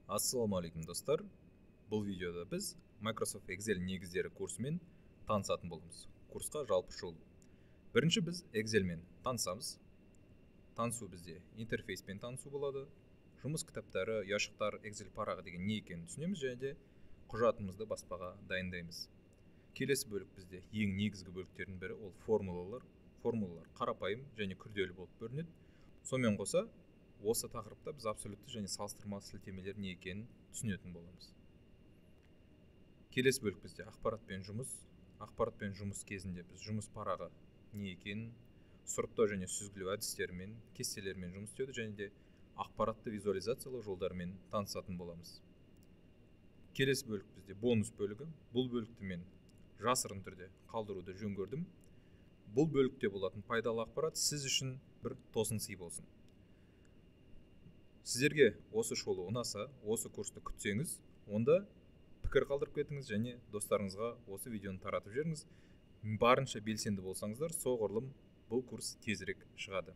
Ассалаумағалейкум достар. Бұл видеода біз Microsoft Excel негіздері курсымен танысатын боламыз. Курсқа жалпы шолу. Бірінші біз Excelмен танысамыз. Танысу бізде интерфейспен танысу болады. Жұмыс кітаптары, ұяшықтар, Excel парағы деген не екенін түсінеміз және де құжатымызды баспаға дайындаймыз. Келесі бөлік бізде ең негізгі бөліктердің бірі ол формулалар. Формулалар қарапайым және күрделі болып бөлінеді. Сонымен қоса осы тақырыпта біз абсолютті және салыстырмалы сілтемелер не екенін түсінетін боламыз. Келесі бөлік бізде ақпаратпен жұмыс. Ақпаратпен жұмыс кезінде біз жұмыс парағы не екенін, сұрыптау және сүзгілеу әдістерімен, кестелермен жұмыс істеуді және де ақпаратты визуализациялау жолдарымен танысатын боламыз. Келесі бөлік бізде бонус бөлігі. Бұл бөлікті мен жасырын түрде қалдыруды жөн көрдім. Бұл бөлікте болатын пайдалы ақпарат сіз үшін бір тосын сый болсын. Сіздерге осы шолу ұнаса, осы курсты күтсеңіз, онда пікір қалдырып кетіңіз және достарыңызға осы видеоны таратып жіберіңіз. Барынша белсенді болсаңыздар, соғұрлым бұл курс тезірек шығады.